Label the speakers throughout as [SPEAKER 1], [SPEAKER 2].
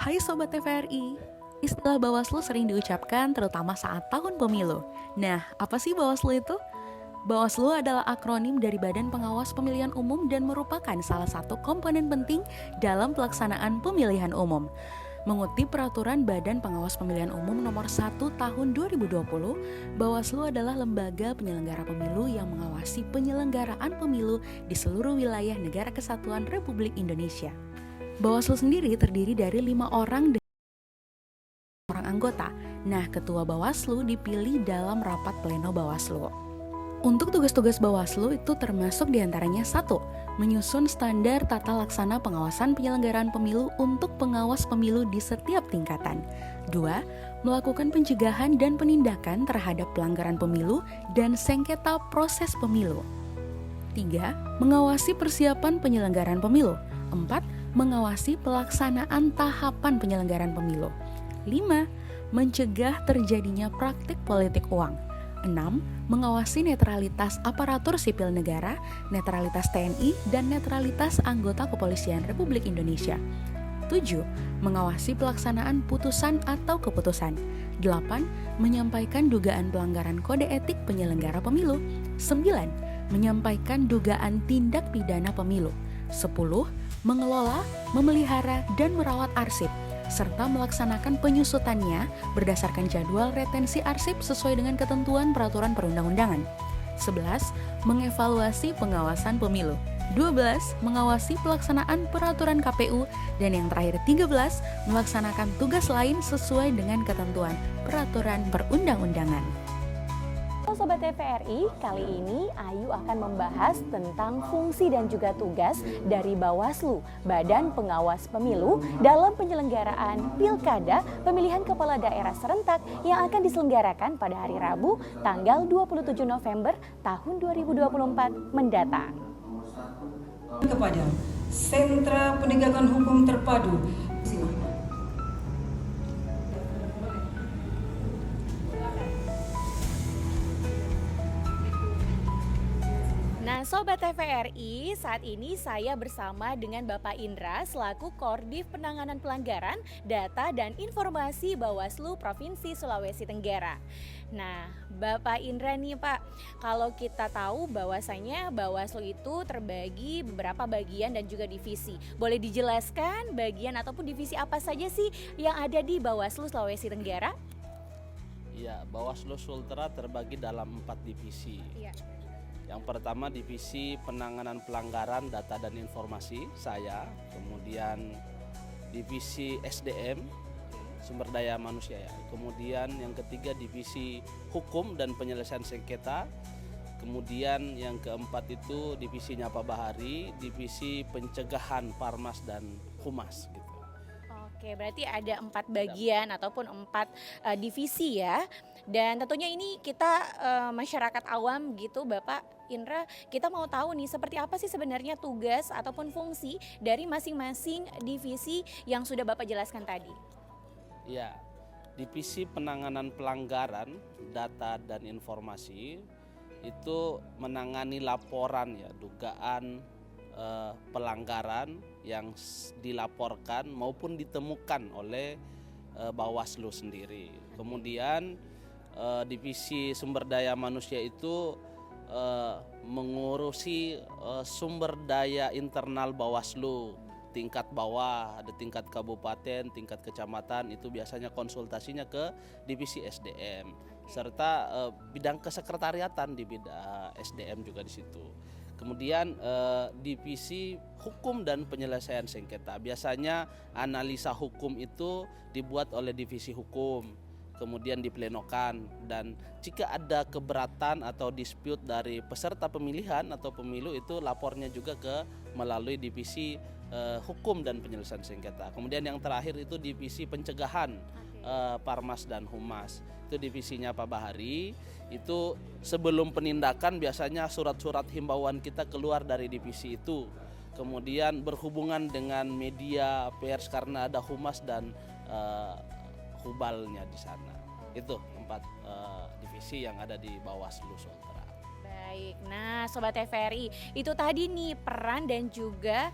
[SPEAKER 1] Hai Sobat TVRI, istilah Bawaslu sering diucapkan terutama saat tahun pemilu. Nah, apa sih Bawaslu itu? Bawaslu adalah akronim dari Badan Pengawas Pemilihan Umum dan merupakan salah satu komponen penting dalam pelaksanaan pemilihan umum. Mengutip Peraturan Badan Pengawas Pemilihan Umum Nomor 1 Tahun 2020, Bawaslu adalah lembaga penyelenggara pemilu yang mengawasi penyelenggaraan pemilu di seluruh wilayah Negara Kesatuan Republik Indonesia. Bawaslu sendiri terdiri dari 5 orang anggota. Nah, Ketua Bawaslu dipilih dalam rapat pleno Bawaslu. Untuk tugas-tugas Bawaslu itu termasuk diantaranya 1. Menyusun standar tata laksana pengawasan penyelenggaraan pemilu untuk pengawas pemilu di setiap tingkatan. 2. Melakukan pencegahan dan penindakan terhadap pelanggaran pemilu dan sengketa proses pemilu. 3. Mengawasi persiapan penyelenggaraan pemilu. 4. Mengawasi pelaksanaan tahapan penyelenggaraan pemilu. 5. Mencegah terjadinya praktik politik uang. 6. Mengawasi netralitas aparatur sipil negara, netralitas TNI, dan netralitas anggota kepolisian Republik Indonesia. 7. Mengawasi pelaksanaan putusan atau keputusan. 8. Menyampaikan dugaan pelanggaran kode etik penyelenggara pemilu. 9. Menyampaikan dugaan tindak pidana pemilu. 10. Mengelola, memelihara, dan merawat arsip, serta melaksanakan penyusutannya berdasarkan jadwal retensi arsip sesuai dengan ketentuan peraturan perundang-undangan. 11. Mengevaluasi pengawasan pemilu. 12. Mengawasi pelaksanaan peraturan KPU. Dan yang terakhir 13. Melaksanakan tugas lain sesuai dengan ketentuan peraturan perundang-undangan.
[SPEAKER 2] Halo Sobat TVRI, kali ini Ayu akan membahas tentang fungsi dan juga tugas dari Bawaslu, Badan Pengawas Pemilu, dalam penyelenggaraan Pilkada Pemilihan Kepala Daerah Serentak yang akan diselenggarakan pada hari Rabu, tanggal 27 November tahun 2024 mendatang.
[SPEAKER 3] Kepada Sentra Penegakan Hukum Terpadu.
[SPEAKER 2] Nah, Sobat TVRI, saat ini saya bersama dengan Bapak Indra selaku Koordif Penanganan Pelanggaran Data dan Informasi Bawaslu Provinsi Sulawesi Tenggara. Nah, Bapak Indra nih Pak, kalau kita tahu bahwasanya Bawaslu itu terbagi beberapa bagian dan juga divisi. Boleh dijelaskan bagian ataupun divisi apa saja sih yang ada di Bawaslu Sulawesi Tenggara?
[SPEAKER 4] Ya, Bawaslu Sultra terbagi dalam 4 divisi.
[SPEAKER 2] Iya.
[SPEAKER 4] Yang pertama divisi penanganan pelanggaran data dan informasi saya, kemudian divisi SDM sumber daya manusia ya. Kemudian yang ketiga divisi hukum dan penyelesaian sengketa. Kemudian yang keempat itu divisinya Pak Bahari, divisi pencegahan Parmas dan Humas gitu.
[SPEAKER 2] Oke, berarti ada 4 bagian ataupun 4 divisi ya. Dan tentunya ini kita masyarakat awam gitu Bapak Indra, kita mau tahu nih seperti apa sih sebenarnya tugas ataupun fungsi dari masing-masing divisi yang sudah Bapak jelaskan tadi.
[SPEAKER 4] Ya, divisi penanganan pelanggaran data dan informasi itu menangani laporan ya dugaan pelanggaran yang dilaporkan maupun ditemukan oleh Bawaslu sendiri. Kemudian divisi sumber daya manusia itu mengurusi sumber daya internal Bawaslu tingkat bawah, ada tingkat kabupaten, tingkat kecamatan, itu biasanya konsultasinya ke divisi SDM serta bidang kesekretariatan di bidang SDM juga di situ. Kemudian divisi hukum dan penyelesaian sengketa. Biasanya analisa hukum itu dibuat oleh divisi hukum, kemudian diplenokan, dan jika ada keberatan atau dispute dari peserta pemilihan atau pemilu itu lapornya juga ke melalui divisi hukum dan penyelesaian sengketa. Kemudian yang terakhir itu divisi pencegahan Parmas dan Humas. Itu divisinya Pak Bahari. Itu sebelum penindakan biasanya surat-surat himbauan kita keluar dari divisi itu. Kemudian berhubungan dengan media pers karena ada Humas dan Hubalnya di sana. Itu 4 divisi yang ada di Bawaslu Sultra.
[SPEAKER 2] Baik, nah Sobat TVRI, itu tadi nih peran dan juga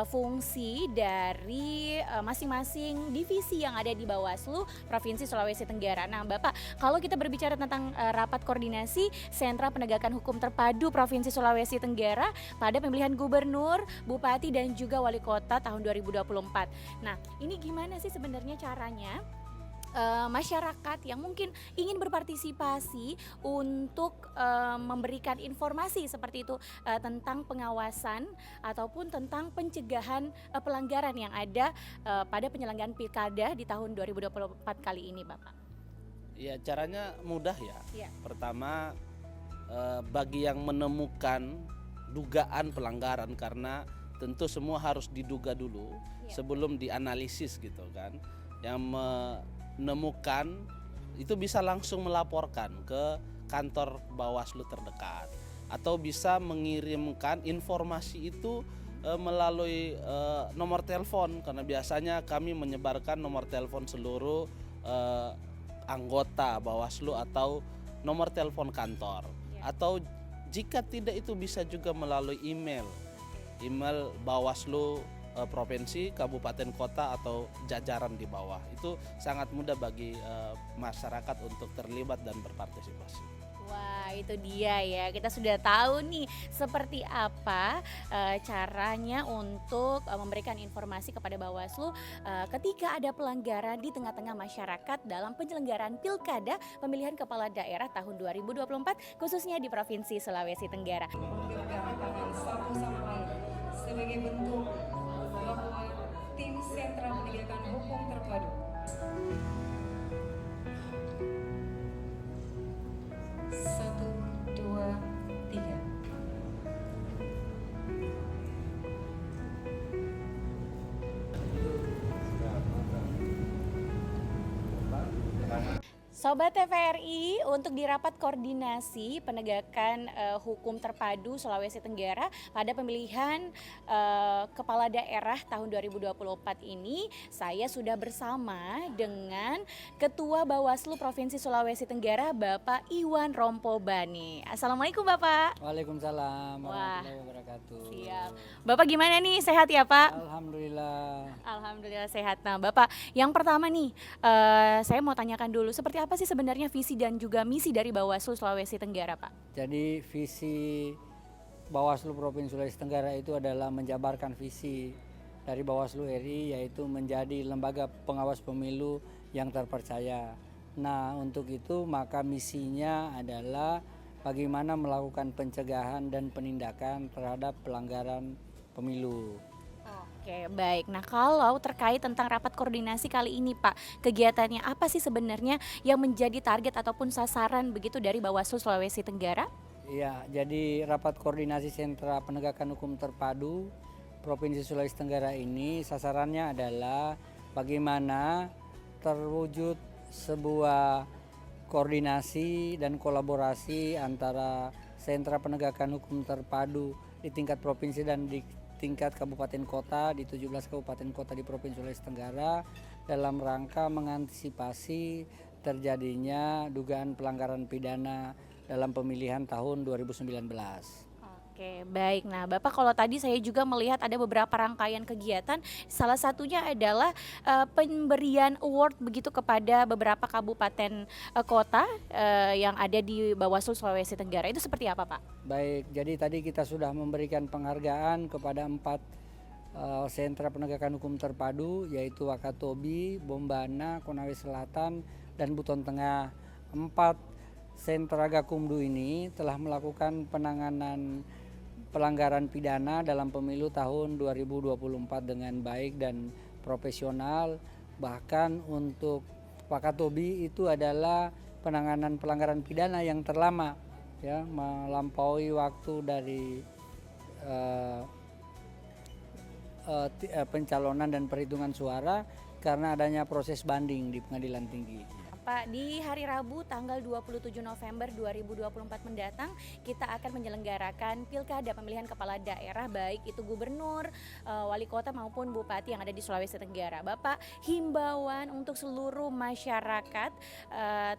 [SPEAKER 2] fungsi dari masing-masing divisi yang ada di Bawaslu Provinsi Sulawesi Tenggara. Nah Bapak, kalau kita berbicara tentang rapat koordinasi Sentra Penegakan Hukum Terpadu Provinsi Sulawesi Tenggara pada pemilihan gubernur, bupati dan juga wali kota tahun 2024. Nah ini gimana sih sebenarnya caranya masyarakat yang mungkin ingin berpartisipasi untuk memberikan informasi seperti itu tentang pengawasan ataupun tentang pencegahan pelanggaran yang ada pada penyelenggaraan pilkada di tahun 2024 kali ini, Bapak?
[SPEAKER 4] Ya, caranya mudah ya.
[SPEAKER 2] Ya.
[SPEAKER 4] Pertama, bagi yang menemukan dugaan pelanggaran, karena tentu semua harus diduga dulu sebelum dianalisis gitu kan. Yang menemukan itu bisa langsung melaporkan ke kantor Bawaslu terdekat atau bisa mengirimkan informasi itu melalui nomor telepon, karena biasanya kami menyebarkan nomor telepon seluruh anggota Bawaslu atau nomor telepon kantor. Atau jika tidak, itu bisa juga melalui email Bawaslu provinsi, kabupaten, kota atau jajaran di bawah. Itu sangat mudah bagi masyarakat untuk terlibat dan berpartisipasi.
[SPEAKER 2] Wah, itu dia ya. Kita sudah tahu nih seperti apa caranya untuk memberikan informasi kepada Bawaslu ketika ada pelanggaran di tengah-tengah masyarakat dalam penyelenggaraan Pilkada Pemilihan Kepala Daerah tahun 2024 khususnya di Provinsi Sulawesi Tenggara.
[SPEAKER 3] Memberikan tangan satu sama lain sebagai bentuk bahwa tim Sentra Penegakan Hukum Terpadu satu, dua, tiga.
[SPEAKER 2] Sobat TVRI, untuk di rapat koordinasi penegakan hukum terpadu Sulawesi Tenggara pada pemilihan kepala daerah tahun 2024 ini, saya sudah bersama dengan Ketua Bawaslu Provinsi Sulawesi Tenggara, Bapak Iwan Rompobani. Assalamualaikum Bapak.
[SPEAKER 5] Waalaikumsalam
[SPEAKER 2] Wah,
[SPEAKER 5] warahmatullahi wabarakatuh.
[SPEAKER 2] Siap. Bapak gimana nih, sehat ya Pak?
[SPEAKER 5] Alhamdulillah.
[SPEAKER 2] Alhamdulillah sehat. Nah Bapak, yang pertama nih saya mau tanyakan dulu, seperti apa sih sebenarnya visi dan juga misi dari Bawaslu Sulawesi Tenggara, Pak?
[SPEAKER 5] Jadi visi Bawaslu Provinsi Sulawesi Tenggara itu adalah menjabarkan visi dari Bawaslu RI, yaitu menjadi lembaga pengawas pemilu yang terpercaya. Nah, untuk itu maka misinya adalah bagaimana melakukan pencegahan dan penindakan terhadap pelanggaran pemilu.
[SPEAKER 2] Oke, baik. Nah, kalau terkait tentang rapat koordinasi kali ini, Pak, kegiatannya apa sih sebenarnya yang menjadi target ataupun sasaran begitu dari Bawaslu Sulawesi Tenggara?
[SPEAKER 5] Iya, jadi rapat koordinasi Sentra Penegakan Hukum Terpadu Provinsi Sulawesi Tenggara ini sasarannya adalah bagaimana terwujud sebuah koordinasi dan kolaborasi antara Sentra Penegakan Hukum Terpadu di tingkat provinsi dan di tingkat kabupaten kota di 17 kabupaten kota di Provinsi Sulawesi Tenggara dalam rangka mengantisipasi terjadinya dugaan pelanggaran pidana dalam pemilihan tahun 2019.
[SPEAKER 2] Oke, baik. Nah, Bapak, kalau tadi saya juga melihat ada beberapa rangkaian kegiatan, salah satunya adalah pemberian award begitu kepada beberapa kabupaten kota yang ada di Bawaslu Sulawesi Tenggara. Itu seperti apa, Pak?
[SPEAKER 5] Baik, jadi tadi kita sudah memberikan penghargaan kepada 4 sentra penegakan hukum terpadu, yaitu Wakatobi, Bombana, Konawe Selatan, dan Buton Tengah. 4 sentra Gakumdu ini telah melakukan penanganan pelanggaran pidana dalam pemilu tahun 2024 dengan baik dan profesional. Bahkan untuk Wakatobi itu adalah penanganan pelanggaran pidana yang terlama, ya, melampaui waktu dari pencalonan dan perhitungan suara karena adanya proses banding di pengadilan tinggi.
[SPEAKER 2] Pak, di hari Rabu tanggal 27 November 2024 mendatang kita akan menyelenggarakan Pilkada Pemilihan Kepala Daerah, baik itu gubernur, wali kota maupun bupati yang ada di Sulawesi Tenggara. Bapak, himbauan untuk seluruh masyarakat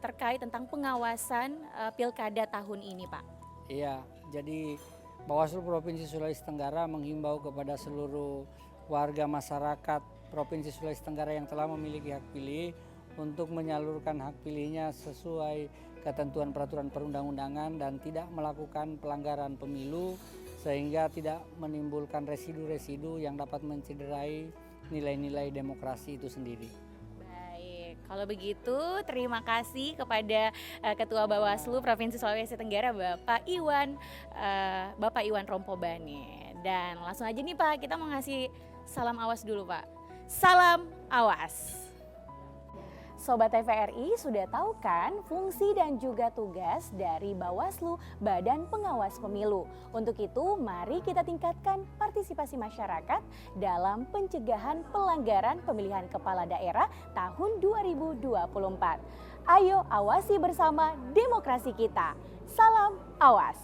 [SPEAKER 2] terkait tentang pengawasan Pilkada tahun ini, Pak.
[SPEAKER 5] Iya, jadi Bawaslu Provinsi Sulawesi Tenggara menghimbau kepada seluruh warga masyarakat Provinsi Sulawesi Tenggara yang telah memiliki hak pilih untuk menyalurkan hak pilihnya sesuai ketentuan peraturan perundang-undangan dan tidak melakukan pelanggaran pemilu sehingga tidak menimbulkan residu-residu yang dapat mencederai nilai-nilai demokrasi itu sendiri.
[SPEAKER 2] Baik, kalau begitu terima kasih kepada Ketua Bawaslu Provinsi Sulawesi Tenggara Bapak Iwan Rompobane. Dan langsung aja nih Pak, kita mau ngasih salam awas dulu Pak. Salam awas. Sobat TVRI sudah tahu kan fungsi dan juga tugas dari Bawaslu, Badan Pengawas Pemilu. Untuk itu mari kita tingkatkan partisipasi masyarakat dalam pencegahan pelanggaran pemilihan kepala daerah tahun 2024. Ayo awasi bersama demokrasi kita. Salam awas.